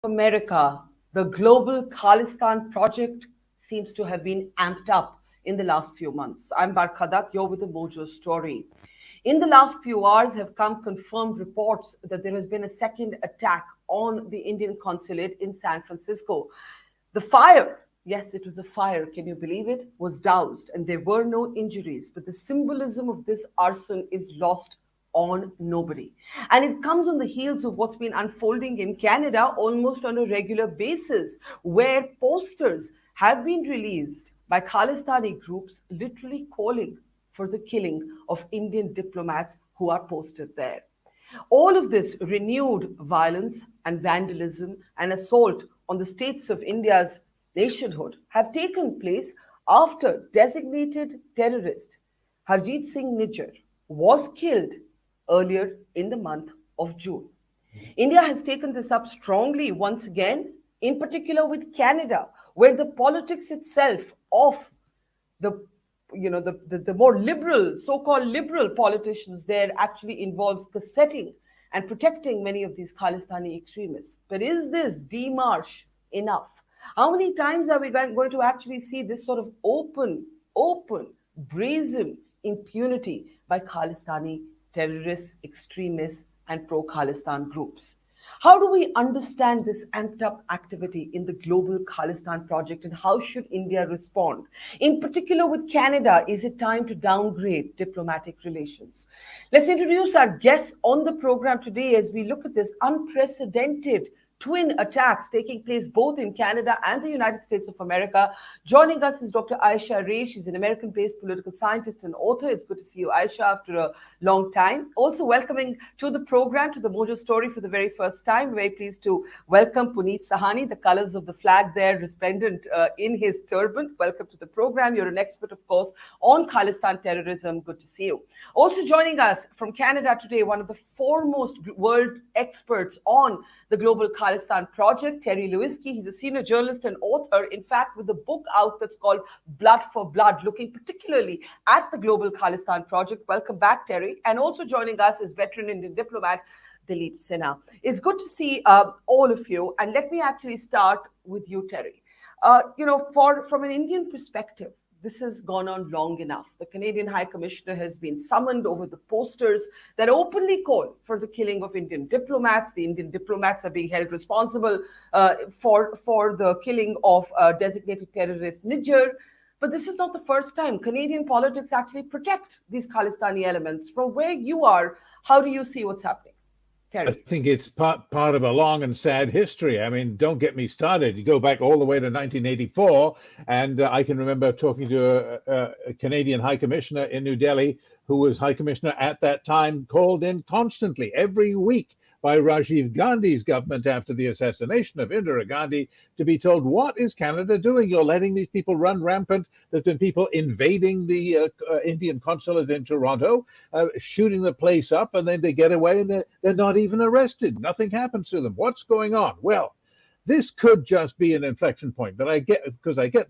America, the global Khalistan project seems to have been amped up in the last few months. I'm Barkadak, you're with the Mojo story. In the last few hours have come confirmed reports that there has been a second attack on the Indian consulate in San Francisco. The fire, yes, it was a fire, can you believe it, was doused and there were no injuries. But the symbolism of this arson is lost on nobody. And it comes on the heels of what's been unfolding in Canada almost on a regular basis, where posters have been released by Khalistani groups literally calling for the killing of Indian diplomats who are posted there. All of this renewed violence and vandalism and assault on the states of India's nationhood have taken place after designated terrorist Hardeep Singh Nijjar was killed earlier in the month of June. India has taken this up strongly once again, in particular with Canada, where the politics itself of the the more liberal, so-called liberal politicians there actually involves cassetting and protecting many of these Khalistani extremists. But is this demarche enough? How many times are we going to actually see this sort of open, brazen impunity by Khalistani terrorists, extremists, and pro-Khalistan groups? How do we understand this amped up activity in the global Khalistan project, and how should India respond? In particular with Canada, is it time to downgrade diplomatic relations? Let's introduce our guests on the program today as we look at this unprecedented twin attacks taking place both in Canada and the United States of America. Joining us is Dr. Aisha Ray. She's an American-based political scientist and author. It's good to see you, Aisha, after a long time. Also welcoming to the program, to the Mojo Story for the very first time. Very pleased to welcome Puneet Sahani, the colors of the flag there resplendent in his turban. Welcome to the program. You're an expert, of course, on Khalistan terrorism. Good to see you. Also joining us from Canada today, one of the foremost world experts on the global Khalistan project, Terry Lewinsky. He's a senior journalist and author, in fact, with a book out that's called Blood for Blood, looking particularly at the global Khalistan project. Welcome back, Terry. And also joining us is veteran Indian diplomat, Dilip Sinha. It's good to see all of you. And let me actually start with you, Terry. From an Indian perspective, this has gone on long enough. The Canadian High Commissioner has been summoned over the posters that openly call for the killing of Indian diplomats. The Indian diplomats are being held responsible for the killing of designated terrorist Nijjar. But this is not the first time Canadian politics actually protect these Khalistani elements. From where you are, how do you see what's happening? I think it's part of a long and sad history. I mean, don't get me started. You go back all the way to 1984, and I can remember talking to a Canadian High Commissioner in New Delhi, who was High Commissioner at that time, called in constantly every week by Rajiv Gandhi's government after the assassination of Indira Gandhi to be told, what is Canada doing? You're letting these people run rampant. There's been people invading the Indian consulate in Toronto, shooting the place up, and then they get away and they're not even arrested. Nothing happens to them. What's going on? Well, this could just be an inflection point, but I get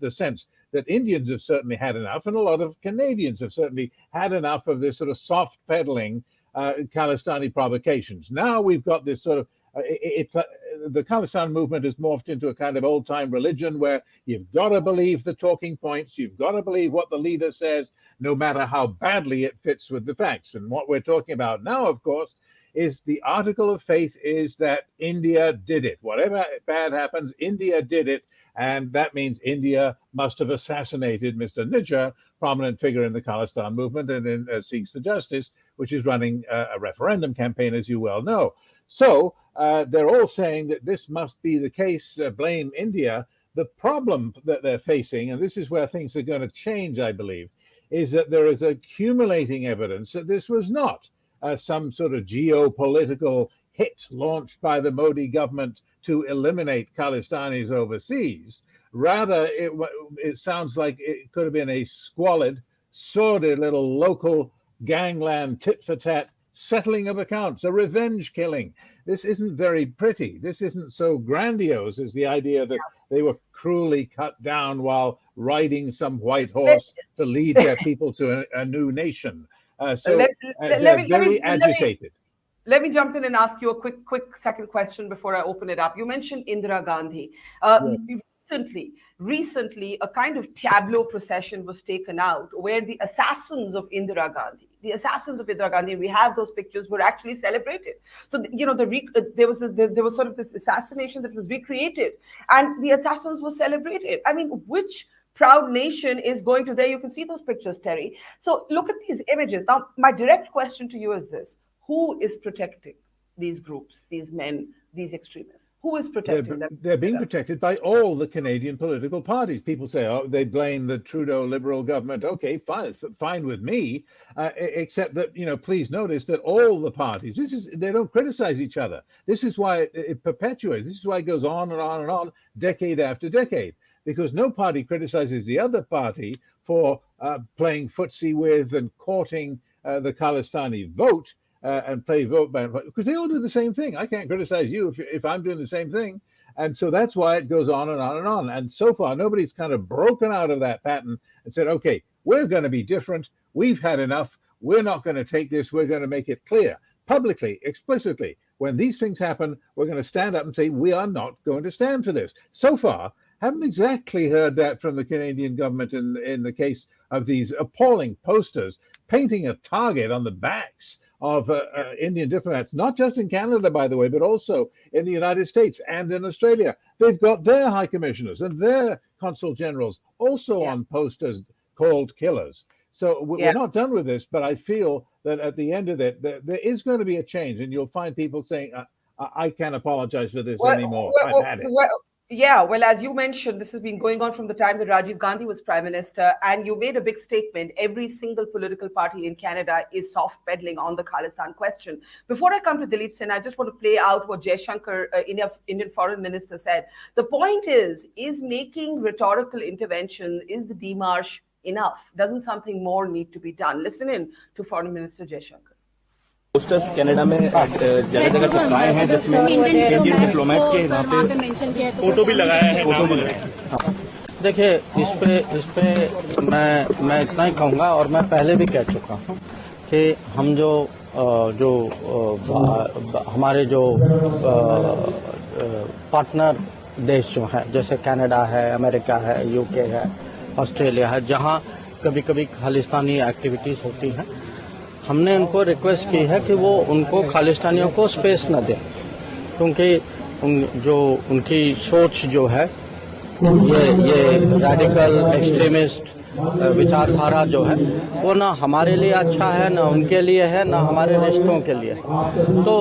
the sense that Indians have certainly had enough, and a lot of Canadians have certainly had enough of this sort of soft peddling Khalistani provocations. Now we've got this sort of the Khalistan movement has morphed into a kind of old-time religion where you've got to believe the talking points, you've got to believe what the leader says, no matter how badly it fits with the facts. And what we're talking about now, of course, is the article of faith is that India did it. Whatever bad happens, India did it. And that means India must have assassinated Mr. Nijjar, prominent figure in the Khalistan movement and in Seeks for Justice, which is running a referendum campaign, as you well know. So they're all saying that this must be the case, blame India. The problem that they're facing, and this is where things are going to change, I believe, is that there is accumulating evidence that this was not some sort of geopolitical hit launched by the Modi government to eliminate Khalistanis overseas. Rather, it sounds like it could have been a squalid, sordid little local gangland tit-for-tat settling of accounts, a revenge killing. This isn't very pretty. This isn't so grandiose as the idea that they were cruelly cut down while riding some white horse to lead their people to a new nation. They're very agitated. Let me jump in and ask you a quick second question before I open it up. You mentioned Indira Gandhi. Yes. Recently, a kind of tableau procession was taken out where the assassins of Indira Gandhi, we have those pictures, were actually celebrated. So, there was sort of this assassination that was recreated, and the assassins were celebrated. I mean, which proud nation is going to there? You can see those pictures, Terry. So look at these images. Now, my direct question to you is this: who is protecting these groups, these men, these extremists? Who is protecting them? They're being protected by all the Canadian political parties. People say, oh, they blame the Trudeau Liberal government. Okay, fine with me, except that, please notice that all the parties, they don't criticize each other. This is why it perpetuates. This is why it goes on and on and on, decade after decade, because no party criticizes the other party for playing footsie with and courting the Khalistani vote. And play vote by vote, because they all do the same thing. I can't criticize you if I'm doing the same thing. And so that's why it goes on and on and on. And so far, nobody's kind of broken out of that pattern and said, okay, we're going to be different. We've had enough. We're not going to take this. We're going to make it clear publicly, explicitly. When these things happen, we're going to stand up and say, we are not going to stand for this. So far, haven't exactly heard that from the Canadian government in the case of these appalling posters painting a target on the backs of Indian diplomats, not just in Canada, by the way, but also in the United States and in Australia. They've got their high commissioners and their consul generals also on posters called killers. So we're not done with this, but I feel that at the end of it, there is going to be a change, and you'll find people saying, I can't apologize for this anymore. I've had it. Well, as you mentioned, this has been going on from the time that Rajiv Gandhi was Prime Minister, and you made a big statement. Every single political party in Canada is soft pedaling on the Khalistan question. Before I come to Dilip Sen, I just want to play out what Jaishankar, Indian Foreign Minister, said. The point is making rhetorical intervention, is the démarche enough? Doesn't something more need to be done? Listen in to Foreign Minister Jaishankar. Posters Canada में जगह जगह चिपकाए हैं जिसमें Indian diplomats के वहाँ पे photo भी लगाया है, नाम भी लगाया है। देखिए इस पे मैं इतना ही कहूँगा, और मैं पहले भी कह चुका हूँ कि हम जो हमारे जो पार्टनर देश जो हैं, जैसे कनाडा है, अमेरिका है, यूके है, ऑस्ट्रेलिया है, जहाँ कभी कभी खालिस्तानी एक्टिविटीज होती हैं, हमने उनको रिक्वेस्ट की है कि वो उनको खालिस्तानियों को स्पेस न दें, क्योंकि उनकी सोच जो है ये रेडिकल एक्सट्रीमिस्ट विचारधारा जो है वो ना हमारे लिए अच्छा है, ना उनके लिए है, ना हमारे रिश्तों के लिए है। तो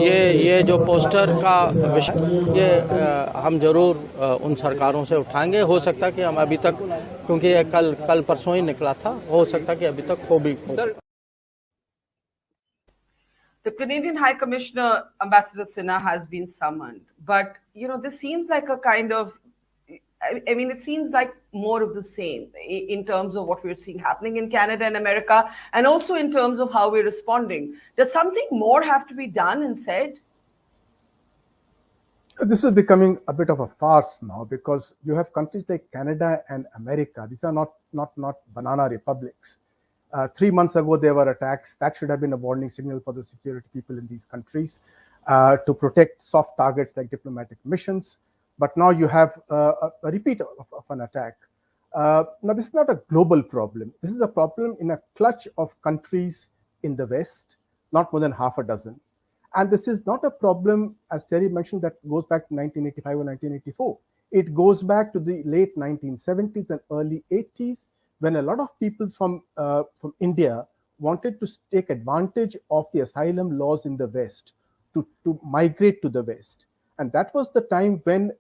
ये जो पोस्टर का विषय ये हम जरूर उन सरकारों से उठाएंगे। हो सकता है कि हम अभी तक, क्योंकि ये कल परसों ही निकला था, हो सकता है कि अभी तक हो भी। The Canadian High Commissioner, Ambassador Sinha, has been summoned. But, this seems like a kind of, it seems like more of the same in terms of what we're seeing happening in Canada and America, and also in terms of how we're responding. Does something more have to be done and said? This is becoming a bit of a farce now, because you have countries like Canada and America. These are not banana republics. 3 months ago, there were attacks. That should have been a warning signal for the security people in these countries to protect soft targets like diplomatic missions. But now you have a repeat of an attack. Now, this is not a global problem. This is a problem in a clutch of countries in the West, not more than half a dozen. And this is not a problem, as Terry mentioned, that goes back to 1985 or 1984. It goes back to the late 1970s and early 80s, when a lot of people from India wanted to take advantage of the asylum laws in the West to migrate to the West. And that was the time when,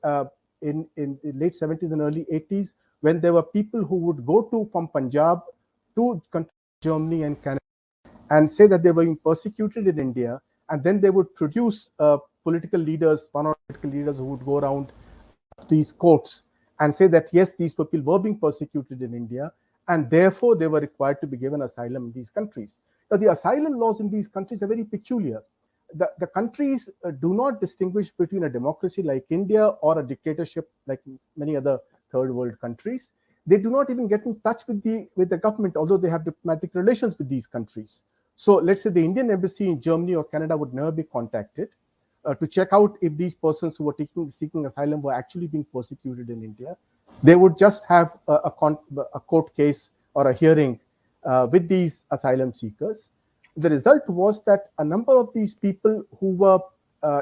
in the late 70s and early 80s, when there were people who would go from Punjab to Germany and Canada and say that they were being persecuted in India, and then they would produce political leaders, political leaders who would go around these courts and say that, yes, these people were being persecuted in India, and therefore they were required to be given asylum in these countries. Now, the asylum laws in these countries are very peculiar. The countries do not distinguish between a democracy like India or a dictatorship like many other third world countries. They do not even get in touch with the government, although they have diplomatic relations with these countries. So let's say the Indian embassy in Germany or Canada would never be contacted to check out if these persons who were seeking asylum were actually being persecuted in India. They would just have a court case or a hearing with these asylum seekers. The result was that a number of these people who were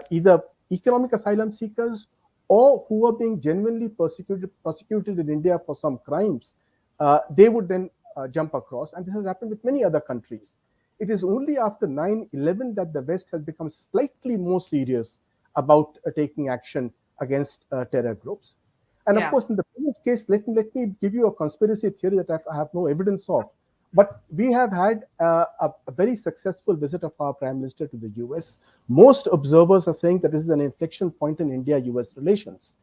either economic asylum seekers or who were being genuinely prosecuted in India for some crimes, they would then jump across. And this has happened with many other countries. It is only after 9/11 that the West has become slightly more serious about taking action against terror groups. And of course, in the previous case, let me give you a conspiracy theory that I have no evidence of. But we have had a very successful visit of our Prime Minister to the US. Most observers are saying that this is an inflection point in India-US relations.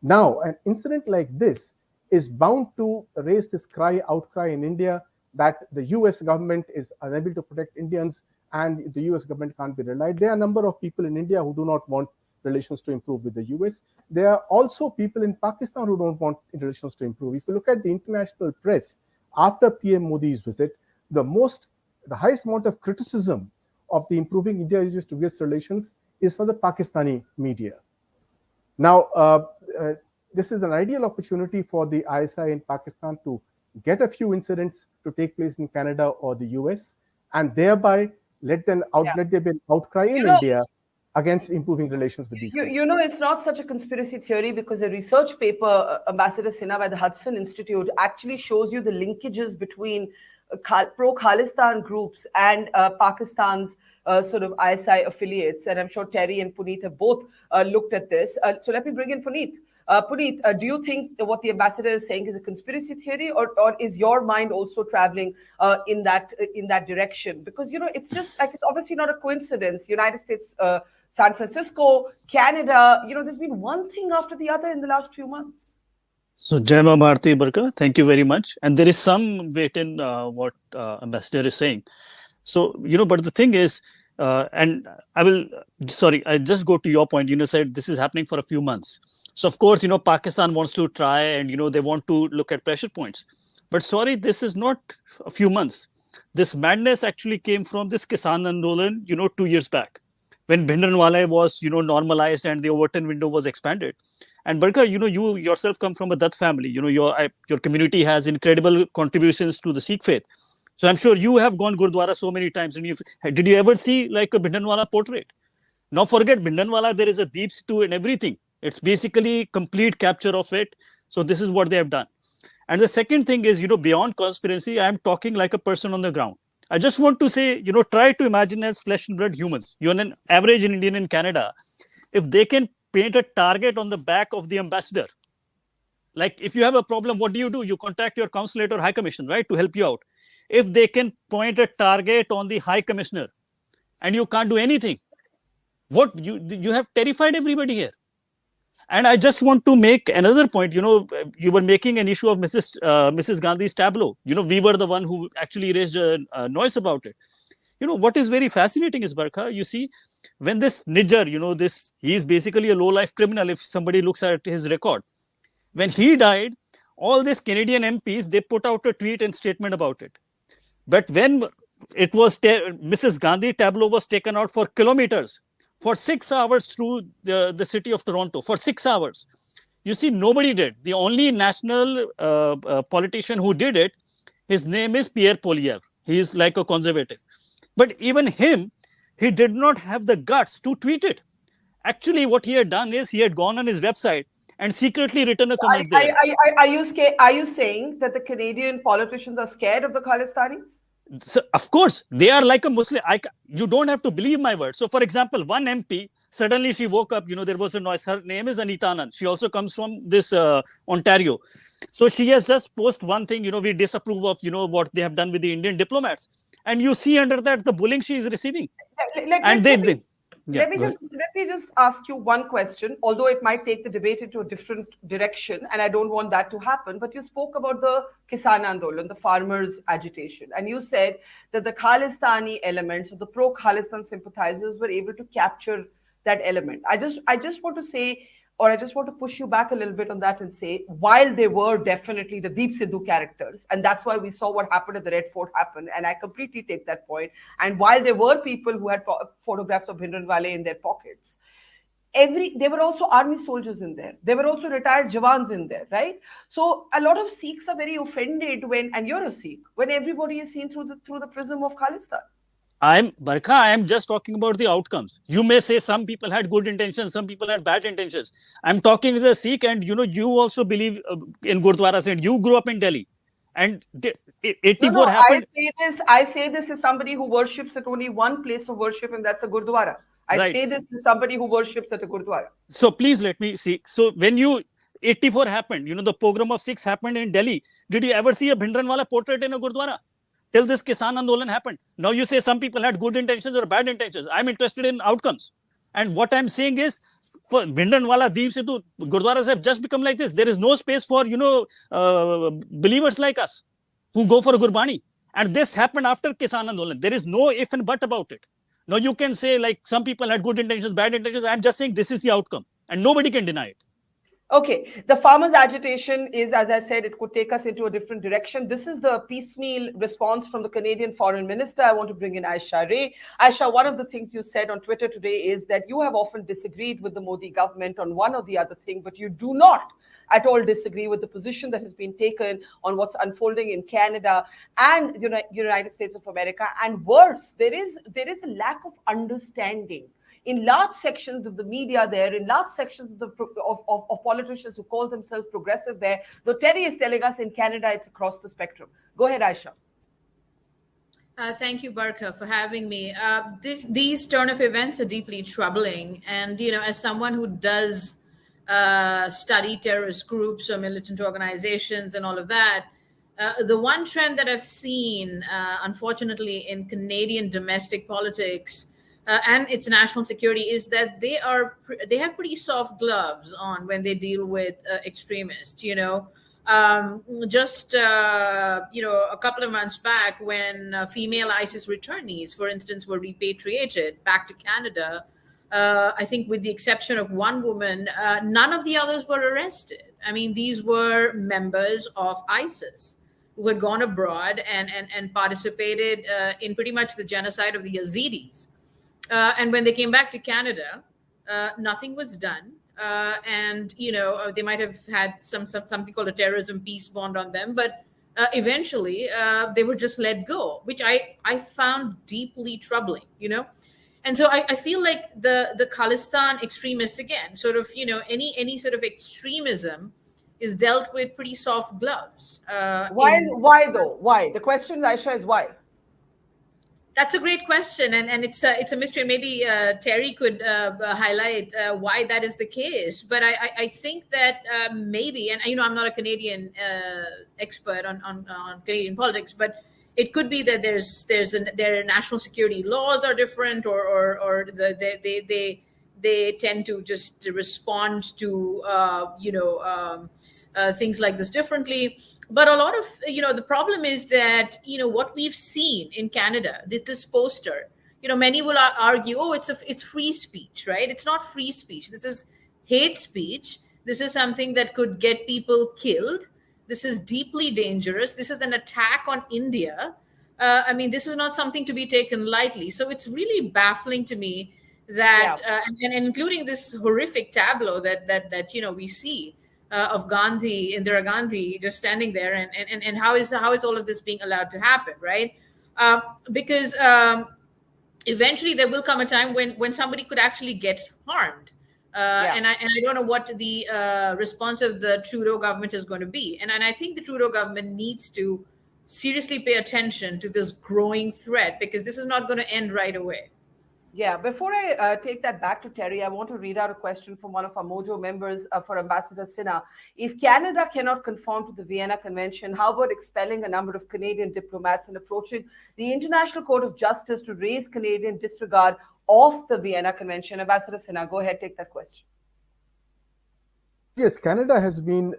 Now, an incident like this is bound to raise this outcry in India that the US government is unable to protect Indians and the US government can't be relied. There are a number of people in India who do not want relations to improve with the US. There are also people in Pakistan who don't want relations to improve. If you look at the international press, after PM Modi's visit, the highest amount of criticism of the improving India-US relations is for the Pakistani media. Now, this is an ideal opportunity for the ISI in Pakistan to get a few incidents to take place in Canada or the US, and thereby let there be an outcry in India against improving relations with these countries. You know, it's not such a conspiracy theory because a research paper, Ambassador Sinha, by the Hudson Institute, actually shows you the linkages between pro-Khalistan groups and Pakistan's sort of ISI affiliates. And I'm sure Terry and Puneet have both looked at this. So let me bring in Puneet. Puneet, do you think that what the ambassador is saying is a conspiracy theory, or is your mind also traveling in that direction? Because, you know, it's just like, it's obviously not a coincidence. United States, San Francisco, Canada, you know, there's been one thing after the other in the last few months. So, Jai Ma Bharati Barka, thank you very much. And there is some weight in what ambassador is saying. So, you know, but the thing is, and I just go to your point, you know, said this is happening for a few months. So, of course, you know, Pakistan wants to try and, you know, they want to look at pressure points. But sorry, this is not a few months. This madness actually came from this Kisan Andolan, you know, 2 years back, when Bhindranwale was, you know, normalized and the Overton window was expanded. And Barka, you know, you yourself come from a Dutt family. You know, your community has incredible contributions to the Sikh faith. So I'm sure you have gone Gurdwara so many times. And did you ever see like a Bhindranwala portrait? Now forget Bhindranwala, there is a deep stew and everything. It's basically complete capture of it. So this is what they have done. And the second thing is, you know, beyond conspiracy, I'm talking like a person on the ground. I just want to say, you know, try to imagine as flesh and blood humans. You're an average Indian in Canada. If they can paint a target on the back of the ambassador, like if you have a problem, what do? You contact your consulate or high commission, right, to help you out. If they can point a target on the high commissioner and you can't do anything, what you have terrified everybody here. And I just want to make another point. You know, you were making an issue of Mrs. Gandhi's tableau. You know, we were the one who actually raised a noise about it. You know, what is very fascinating is, Barkha, you see, when this Nijjar, you know, he is basically a low-life criminal if somebody looks at his record. When he died, all these Canadian MPs, they put out a tweet and statement about it. But when it was, Mrs. Gandhi tableau was taken out for kilometers, for 6 hours through the city of Toronto, for 6 hours. You see, nobody did. The only national politician who did it, his name is Pierre Poilievre. He is like a conservative. But even him, he did not have the guts to tweet it. Actually, what he had done is he had gone on his website and secretly written a comment there. Are you saying that the Canadian politicians are scared of the Khalistanis? So, of course, they are like a Muslim. You don't have to believe my word. So, for example, one MP, suddenly she woke up, you know, there was a noise. Her name is Anita Anand. She also comes from this Ontario. So, she has just posted one thing, you know, we disapprove of, you know, what they have done with the Indian diplomats. And you see under that the bullying she is receiving. Let me just ask you one question, although it might take the debate into a different direction, and I don't want that to happen. But you spoke about the Kisan Andolan, the farmers' agitation, and you said that the Khalistani elements, or the pro-Khalistan sympathizers, were able to capture that element. I just want to say, or I just want to push you back a little bit on that and say, while they were definitely the Deep Sidhu characters, and that's why we saw what happened at the Red Fort happen, and I completely take that point. And while there were people who had photographs of Bhindranwale in their pockets, there were also army soldiers in there. There were also retired Jawans in there, right? So a lot of Sikhs are very offended when, and you're a Sikh, when everybody is seen through the prism of Khalistan. I'm just talking about the outcomes. You may say some people had good intentions, some people had bad intentions. I'm talking as a Sikh, and you also believe in Gurdwaras, and you grew up in Delhi. And 84 happened. I say this as somebody who worships at only one place of worship, and that's a Gurdwara. I say this to somebody who worships at a Gurdwara. So please let me see. So when 84 happened, the pogrom of Sikhs happened in Delhi. Did you ever see a Bhindranwala portrait in a Gurdwara? Till this Kisan Andolan happened. Now you say some people had good intentions or bad intentions. I'm interested in outcomes. And what I'm saying is, for Bhindranwala, Deep Sidhu, Gurdwaras have just become like this. There is no space for, believers like us who go for a Gurbani. And this happened after Kisan Andolan. There is no if and but about it. Now you can say like some people had good intentions, bad intentions. I'm just saying this is the outcome and nobody can deny it. Okay, the farmers' agitation is, as I said, it could take us into a different direction. This is the piecemeal response from the Canadian Foreign Minister. I want to bring in Aisha Ray. Aisha, one of the things you said on Twitter today is that you have often disagreed with the Modi government on one or the other thing, but you do not at all disagree with the position that has been taken on what's unfolding in Canada and the United States of America. And worse, there is a lack of understanding in large sections of the media there, in large sections of politicians who call themselves progressive there. Though Terry is telling us in Canada, it's across the spectrum. Go ahead, Aisha. Thank you, Barkha, for having me. These turn of events are deeply troubling. And, as someone who does study terrorist groups or militant organizations and all of that, the one trend that I've seen, unfortunately, in Canadian domestic politics and its national security is that they have pretty soft gloves on when they deal with extremists. Just a couple of months back, when female ISIS returnees, for instance, were repatriated back to Canada, I think with the exception of one woman, none of the others were arrested. I mean, these were members of ISIS who had gone abroad and participated in pretty much the genocide of the Yazidis. And when they came back to Canada, nothing was done. And they might have had something called a terrorism peace bond on them, but eventually they were just let go, which I found deeply troubling. And so I feel like the Khalistan extremists, again, sort of any sort of extremism is dealt with pretty soft gloves. Why though? Why? The question, Aisha, is why? That's a great question, and it's a mystery. Maybe Terry could highlight why that is the case. But I think that maybe, and I'm not a Canadian expert on Canadian politics, but it could be that their national security laws are different, or they tend to just respond to things like this differently. But a lot of, the problem is that, what we've seen in Canada, this poster, many will argue, oh, it's free speech, right? It's not free speech. This is hate speech. This is something that could get people killed. This is deeply dangerous. This is an attack on India. I mean, this is not something to be taken lightly. So it's really baffling to me that, and including this horrific tableau that we see. Of Gandhi, Indira Gandhi, just standing there, and how is all of this being allowed to happen, right? Because eventually there will come a time when somebody could actually get harmed, and I don't know what the response of the Trudeau government is going to be, and I think the Trudeau government needs to seriously pay attention to this growing threat, because this is not going to end right away. Yeah, before I take that back to Terry, I want to read out a question from one of our Mojo members for Ambassador Sinha. If Canada cannot conform to the Vienna Convention, how about expelling a number of Canadian diplomats and approaching the International Court of Justice to raise Canadian disregard of the Vienna Convention? Ambassador Sinha, go ahead, take that question. Yes, Canada has been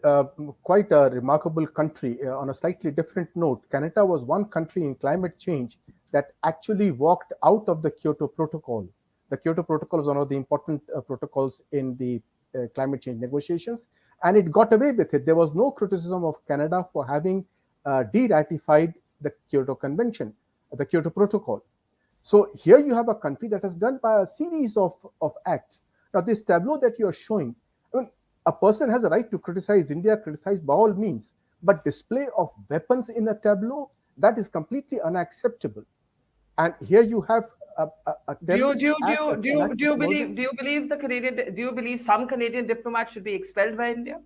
quite a remarkable country. On a slightly different note, Canada was one country in climate change that actually walked out of the Kyoto Protocol. The Kyoto Protocol is one of the important protocols in the climate change negotiations, and it got away with it. There was no criticism of Canada for having de-ratified the Kyoto Convention, the Kyoto Protocol. So here you have a country that has done by a series of acts. Now, this tableau that you are showing, I mean, a person has a right to criticize India, criticize by all means, but display of weapons in a tableau, that is completely unacceptable. And here you have a terrorist act. Do you believe some Canadian diplomats should be expelled by India?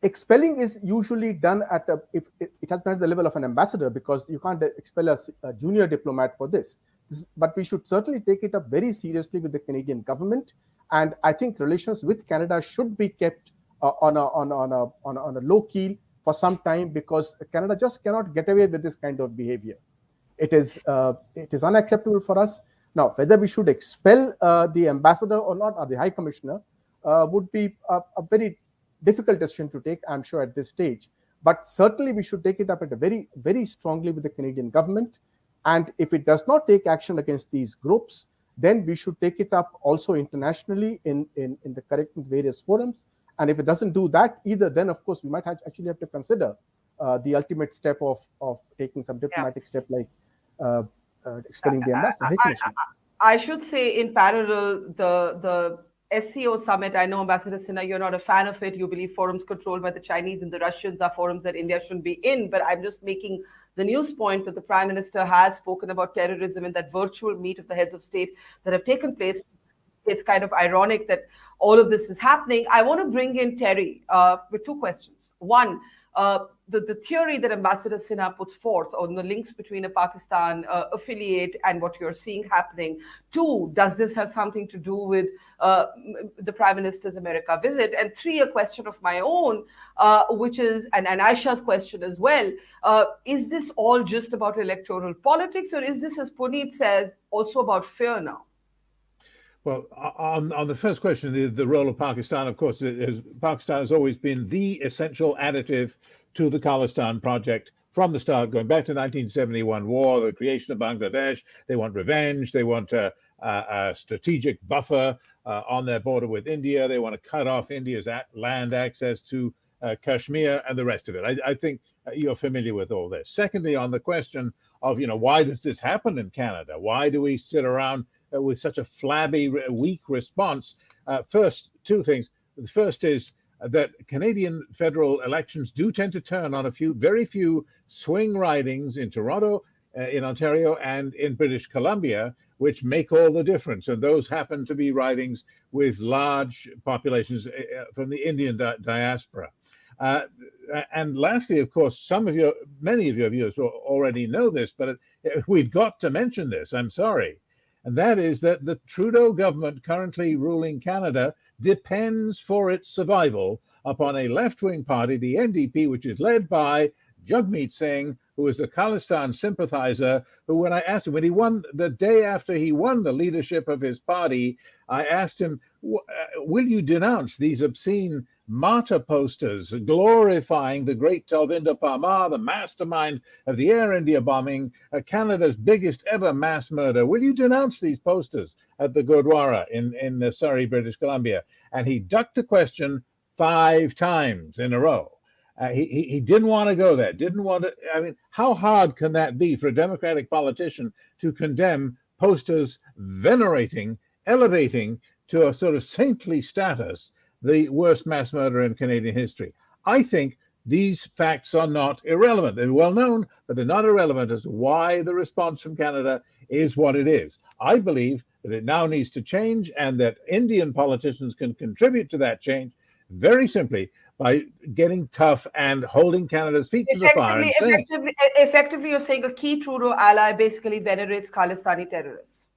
Expelling is usually done at if it has been at the level of an ambassador, because you can't expel a junior diplomat for this. But we should certainly take it up very seriously with the Canadian government, and I think relations with Canada should be kept on a low keel for some time, because Canada just cannot get away with this kind of behavior. It is unacceptable for us. Now, whether we should expel the ambassador or not, or the High Commissioner, would be a very difficult decision to take, I'm sure, at this stage. But certainly we should take it up at a very, very strongly with the Canadian government. And if it does not take action against these groups, then we should take it up also internationally in the correct various forums. And if it doesn't do that either, then of course we might actually have to consider the ultimate step of taking some diplomatic step like expelling the ambassador. I should say, in parallel, the SCO summit, I know, Ambassador Sinha, you're not a fan of it. You believe forums controlled by the Chinese and the Russians are forums that India shouldn't be in. But I'm just making the news point that the Prime Minister has spoken about terrorism in that virtual meet of the heads of state that have taken place. It's kind of ironic that all of this is happening. I want to bring in Terry with two questions. One, the theory that Ambassador Sinha puts forth on the links between a Pakistan affiliate and what you're seeing happening. Two, does this have something to do with the Prime Minister's America visit? And three, a question of my own, which is, and Aisha's question as well, is this all just about electoral politics, or is this, as Puneet says, also about fear now? Well, on the first question, the role of Pakistan, of course, Pakistan has always been the essential additive to the Khalistan project from the start, going back to 1971 war, the creation of Bangladesh. They want revenge. They want a strategic buffer on their border with India. They want to cut off India's land access to Kashmir and the rest of it. I think you're familiar with all this. Secondly, on the question of, why does this happen in Canada? Why do we sit around with such a flabby, weak response? First, two things. The first is that Canadian federal elections do tend to turn on very few swing ridings in Toronto, in Ontario, and in British Columbia, which make all the difference. And those happen to be ridings with large populations from the Indian diaspora. And lastly, of course, many of your viewers will already know this, but we've got to mention this. I'm sorry. And that is that the Trudeau government currently ruling Canada depends for its survival upon a left-wing party, the NDP, which is led by Jagmeet Singh, who is a Khalistan sympathizer, who, when I asked him, when he won, the day after he won the leadership of his party, I asked him, will you denounce these obscene martyr posters glorifying the great Talvinder Parmar, the mastermind of the Air India bombing, Canada's biggest ever mass murder? Will you denounce these posters at the Gurdwara in Surrey, British Columbia? And he ducked the question 5 times in a row. He didn't want to go there, didn't want to. I mean, how hard can that be for a Democratic politician to condemn posters venerating, elevating to a sort of saintly status the worst mass murder in Canadian history? I think these facts are not irrelevant. They're well known, but they're not irrelevant as to why the response from Canada is what it is. I believe that it now needs to change, and that Indian politicians can contribute to that change very simply by getting tough and holding Canada's feet to the fire. Effectively, you're saying a key Trudeau ally basically venerates Khalistani terrorists.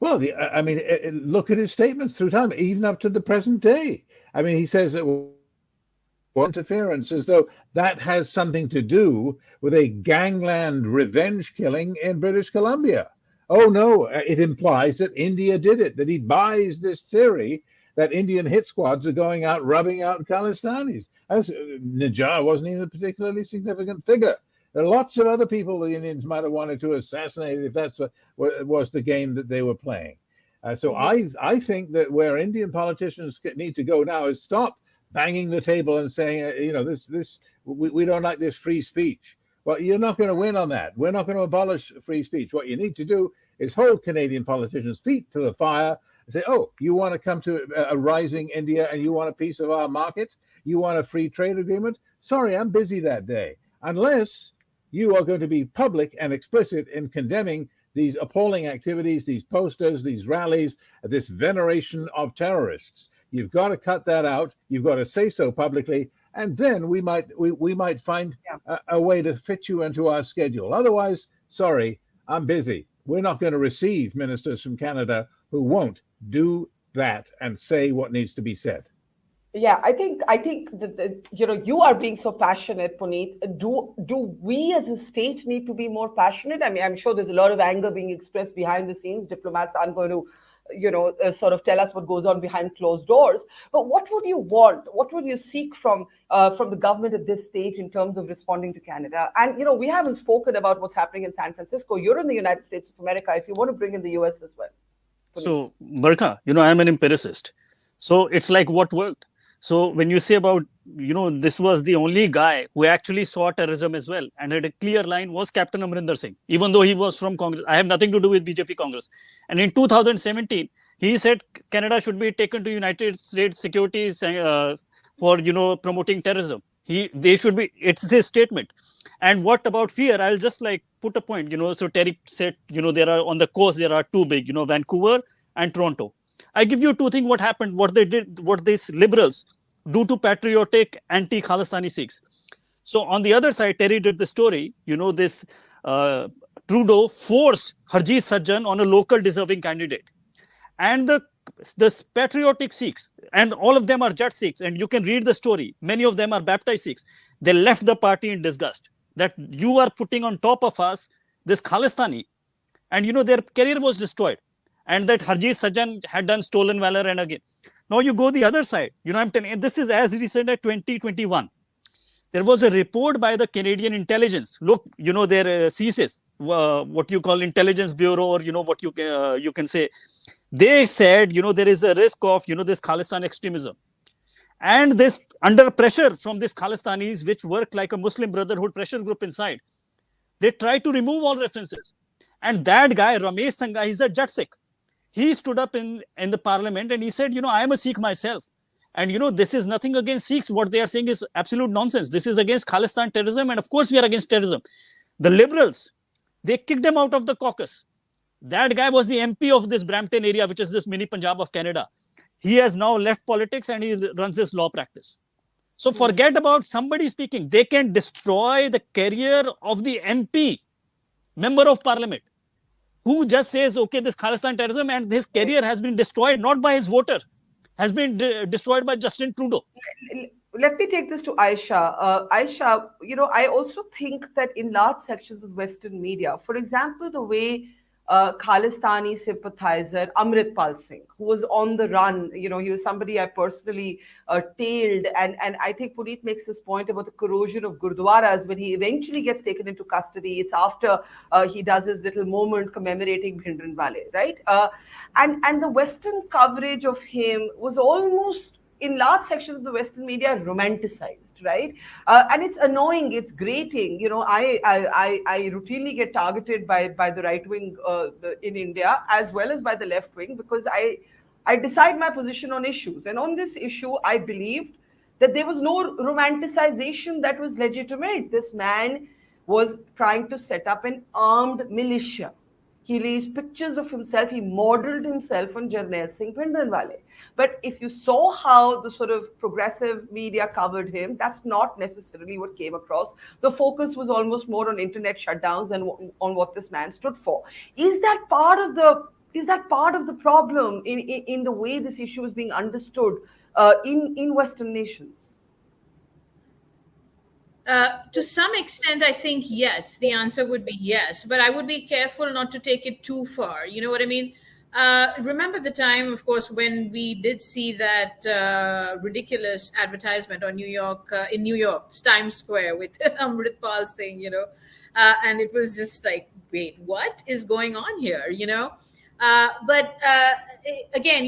Well, I mean, look at his statements through time, even up to the present day. I mean, he says that interference, as though that has something to do with a gangland revenge killing in British Columbia. Oh, no, it implies that India did it, that he buys this theory that Indian hit squads are going out rubbing out Khalistanis. Nijjar wasn't even a particularly significant figure. There are lots of other people the Indians might have wanted to assassinate if that's what was the game that they were playing. So I think that where Indian politicians need to go now is stop banging the table and saying, we don't like this free speech. Well, you're not going to win on that. We're not going to abolish free speech. What you need to do is hold Canadian politicians' feet to the fire and say, oh, you want to come to a rising India and you want a piece of our market? You want a free trade agreement? Sorry, I'm busy that day. Unless you are going to be public and explicit in condemning these appalling activities, these posters, these rallies, this veneration of terrorists. You've got to cut that out. You've got to say so publicly, and then we might find a way to fit you into our schedule. Otherwise, sorry, I'm busy. We're not going to receive ministers from Canada who won't do that and say what needs to be said. Yeah, I think that you are being so passionate, Puneet. Do we as a state need to be more passionate? I mean, I'm sure there's a lot of anger being expressed behind the scenes. Diplomats aren't going to, sort of tell us what goes on behind closed doors. But what would you want? What would you seek from the government at this stage in terms of responding to Canada? And we haven't spoken about what's happening in San Francisco. You're in the United States of America. If you want to bring in the US as well. Puneet. So, Barkha, I'm an empiricist. So it's like what worked. So when you say about, this was the only guy who actually saw terrorism as well and had a clear line was Captain Amrinder Singh, even though he was from Congress. I have nothing to do with BJP Congress. And in 2017, he said Canada should be taken to United States securities for, promoting terrorism. They should be, it's his statement. And what about fear? I'll just put a point, so Terry said, there are on the coast, there are two big, Vancouver and Toronto. I give you two things what happened, what they did, what these liberals do to patriotic anti-Khalistani Sikhs. So on the other side, Terry did the story, this Trudeau forced Hardeep Sajjan on a local deserving candidate. And the patriotic Sikhs, and all of them are Jat Sikhs, and you can read the story. Many of them are baptized Sikhs. They left the party in disgust that you are putting on top of us this Khalistani. And, their career was destroyed. And that Hardeep Sajjan had done stolen valor and again. Now you go the other side. I'm telling you, this is as recent as 2021. There was a report by the Canadian intelligence. Look, their CSIS, what you call intelligence bureau, or what you can say. They said, there is a risk of, this Khalistan extremism. And this under pressure from these Khalistanis, which work like a Muslim Brotherhood pressure group inside, they try to remove all references. And that guy, Ramesh Sangha, he's a Jat Sikh. He stood up in the parliament and he said, I am a Sikh myself. And, this is nothing against Sikhs. What they are saying is absolute nonsense. This is against Khalistan terrorism. And of course, we are against terrorism. The liberals, they kicked him out of the caucus. That guy was the MP of this Brampton area, which is this mini Punjab of Canada. He has now left politics and he runs his law practice. So forget about somebody speaking. They can destroy the career of the MP, member of parliament, who just says, okay, this Khalistan terrorism, and his career has been destroyed, not by his voter, has been destroyed by Justin Trudeau. Let me take this to Aisha. Aisha, I also think that in large sections of Western media, for example, the way Khalistani sympathizer Amritpal Singh, who was on the run, he was somebody I personally tailed. And I think Puneet makes this point about the corrosion of Gurdwaras when he eventually gets taken into custody. It's after he does his little moment commemorating Bhindranwale, right? And the Western coverage of him was almost, in large sections of the Western media, romanticized, right? And it's annoying, it's grating. I routinely get targeted by the right wing in India as well as by the left wing because I decide my position on issues. And on this issue, I believed that there was no romanticization that was legitimate. This man was trying to set up an armed militia. He released pictures of himself. He modeled himself on Jarnail Singh Bhindranwale. But if you saw how the sort of progressive media covered him, that's not necessarily what came across. The focus was almost more on internet shutdowns than on what this man stood for. Is that part of the problem in the way this issue is being understood in Western nations? To some extent, I think yes. The answer would be yes, but I would be careful not to take it too far. You know what I mean? Remember the time, of course, when we did see that ridiculous advertisement on in New York, Times Square with Amritpal Singh, and it was just like, wait, what is going on here? But again,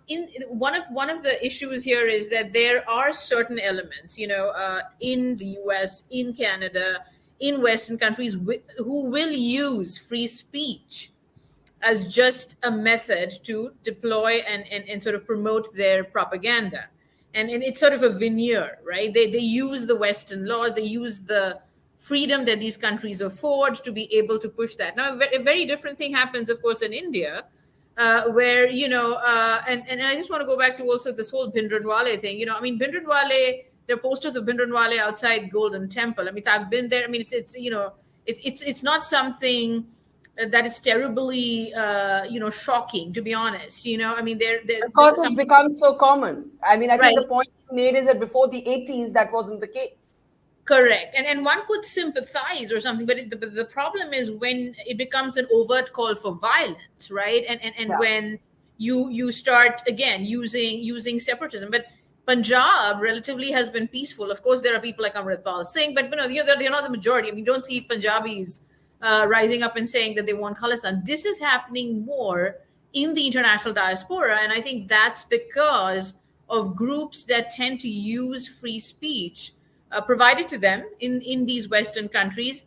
in one of the issues here is that there are certain elements, in the U.S., in Canada, in Western countries who will use free speech as just a method to deploy and sort of promote their propaganda. And it's sort of a veneer, right? They use the Western laws, they use the freedom that these countries afford to be able to push that. Now, a very different thing happens, of course, in India, where, and I just want to go back to also this whole Bhindranwale thing. I mean, Bhindranwale, there are posters of Bhindranwale outside Golden Temple. I mean, I've been there. I mean, it's not something that is terribly shocking, to be honest. I mean, Because it's become so common. I mean, I think Right. the point you made is that before the 80s, that wasn't the case. Correct. And one could sympathize or something, but the problem is when it becomes an overt call for violence, right? And Yeah. when you start again using separatism. But Punjab relatively has been peaceful. Of course, there are people like Amritpal Singh, but they're not the majority. I mean, you don't see Punjabis rising up and saying that they want Khalistan. This is happening more in the international diaspora, and I think that's because of groups that tend to use free speech provided to them in these Western countries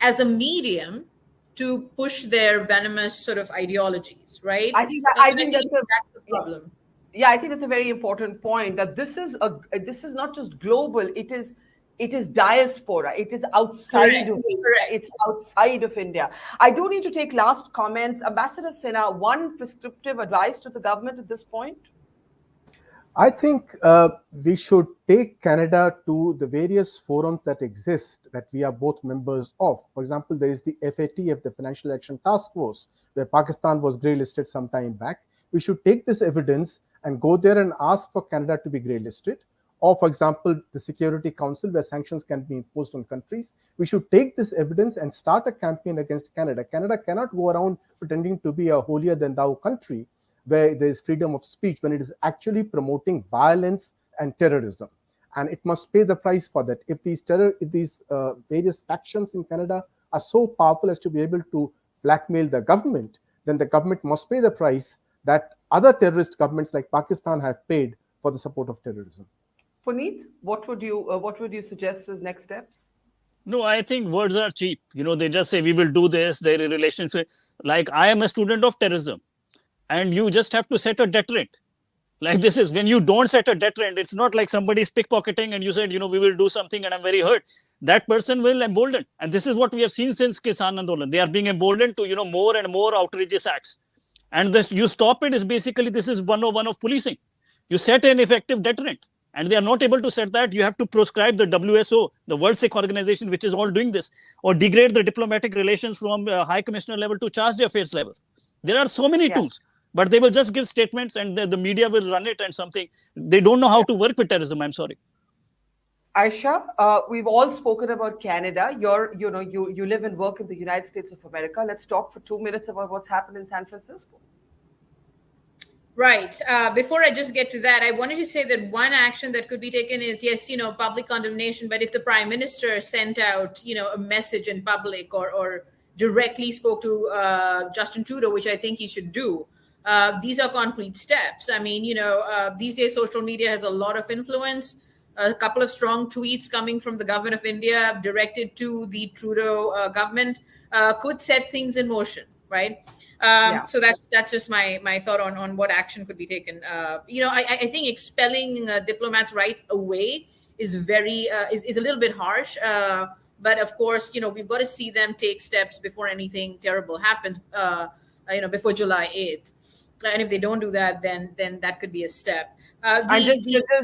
as a medium to push their venomous sort of ideologies, right? I think that's the problem. Yeah, I think that's a very important point, that this is not just global, it is diaspora, it is outside Correct. of India. Correct. It's outside of India. I do need to take last comments. Ambassador Sinha, one prescriptive advice to the government at this point? I think we should take Canada to the various forums that exist that we are both members of. For example, there is the FATF, the Financial Action Task Force, where Pakistan was grey listed some time back. We should take this evidence and go there and ask for Canada to be grey listed. Or, for example, the Security Council, where sanctions can be imposed on countries. We should take this evidence and start a campaign against Canada. Canada cannot go around pretending to be a holier than thou country where there is freedom of speech when it is actually promoting violence and terrorism. And it must pay the price for that. If these various factions in Canada are so powerful as to be able to blackmail the government, then the government must pay the price that other terrorist governments like Pakistan have paid for the support of terrorism. Puneet, what would you suggest as next steps? No, I think words are cheap. They just say we will do this. Their relationship, like I am a student of terrorism, and you just have to set a deterrent. Like this is when you don't set a deterrent, it's not like somebody's pickpocketing and you said, we will do something and I'm very hurt. That person will embolden. And this is what we have seen since Kisan Andolan. They are being emboldened to, more and more outrageous acts. And this, you stop it is basically, this is 101 of policing. You set an effective deterrent. And they are not able to set that. You have to proscribe the WSO, the World Sikh Organization, which is all doing this, or degrade the diplomatic relations from High Commissioner level to Charge Affairs level. There are so many tools, but they will just give statements and the media will run it and something. They don't know how to work with terrorism. I'm sorry. Aisha, we've all spoken about Canada. You live and work in the United States of America. Let's talk for 2 minutes about what's happened in San Francisco. Right. Before I just get to that, I wanted to say that one action that could be taken is, yes, public condemnation. But if the prime minister sent out, a message in public or directly spoke to Justin Trudeau, which I think he should do, these are concrete steps. I mean, these days social media has a lot of influence. A couple of strong tweets coming from the government of India directed to the Trudeau government could set things in motion, right? So that's just my thought on what action could be taken. I think expelling diplomats right away is is a little bit harsh. But of course, we've got to see them take steps before anything terrible happens. Before July 8th. And if they don't do that, then that could be a step. And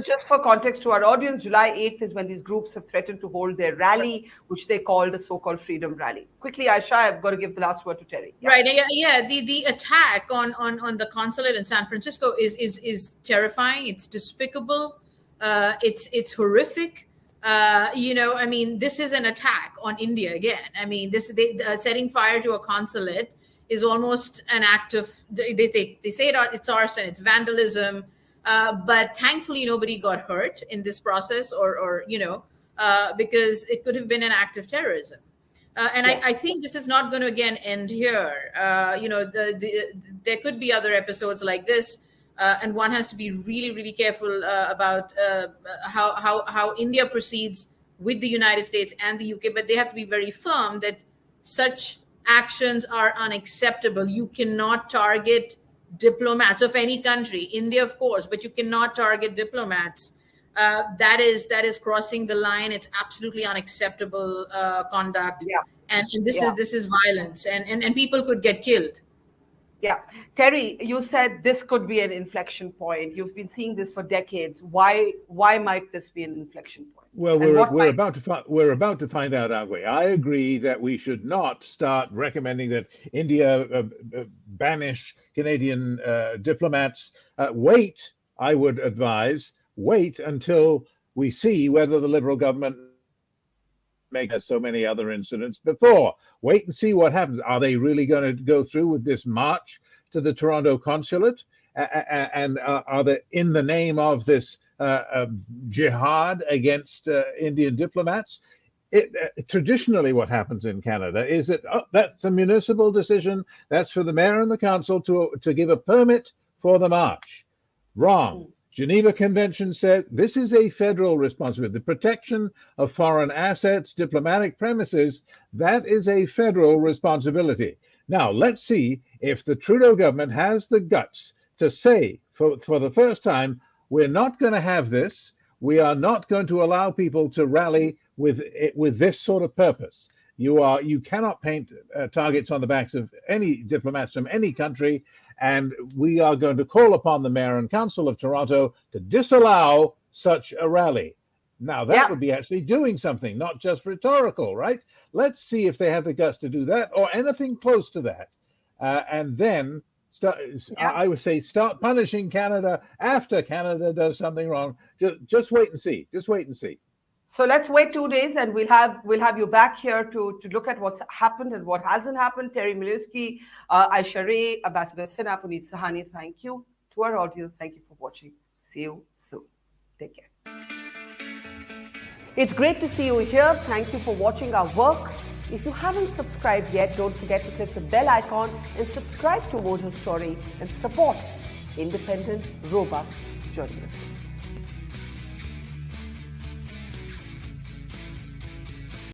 just for context to our audience, July 8th is when these groups have threatened to hold their rally, which they called a so-called freedom rally. Quickly, Aisha, I've got to give the last word to Terry. Yeah. Right. Yeah. The attack on the consulate in San Francisco is terrifying. It's despicable. It's horrific. I mean, this is an attack on India again. I mean, setting fire to a consulate is almost an act of, they say it's arson, it's vandalism, but thankfully nobody got hurt in this process or because it could have been an act of terrorism. And I think this is not going to again end here. There could be other episodes like this, and one has to be really, really careful about how India proceeds with the United States and the UK. But they have to be very firm that such actions are unacceptable. You cannot target diplomats of any country, India, of course, but you cannot target diplomats. That is crossing the line. It's absolutely unacceptable conduct. Yeah. And this is violence, and people could get killed. Yeah. Terry, you said this could be an inflection point. You've been seeing this for decades. Why might this be an inflection point? Well, we're about to find out, aren't we? I agree that we should not start recommending that India banish Canadian diplomats. I would advise, wait until we see whether the Liberal government makes so many other incidents before. Wait and see what happens. Are they really going to go through with this march to the Toronto consulate? And are they, in the name of this jihad against Indian diplomats? Traditionally, what happens in Canada is that that's a municipal decision. That's for the mayor and the council to give a permit for the march. Wrong. Geneva Convention says this is a federal responsibility. The protection of foreign assets, diplomatic premises, that is a federal responsibility. Now, let's see if the Trudeau government has the guts to say, for the first time, we're not going to have this. We are not going to allow people to rally with this sort of purpose. You cannot paint targets on the backs of any diplomats from any country, and we are going to call upon the Mayor and Council of Toronto to disallow such a rally. Now, that would be actually doing something, not just rhetorical, right? Let's see if they have the guts to do that or anything close to that. And then, I would say, start punishing Canada after Canada does something wrong. Just wait and see. Just wait and see. So let's wait 2 days, and we'll have you back here to look at what's happened and what hasn't happened. Terry Milewski, Aisha Ray, Ambassador Sinha, Puneet Sahani, thank you. To our audience, thank you for watching. See you soon. Take care. It's great to see you here. Thank you for watching our work. If you haven't subscribed yet, don't forget to click the bell icon and subscribe to Mojo Story and support independent, robust journalism.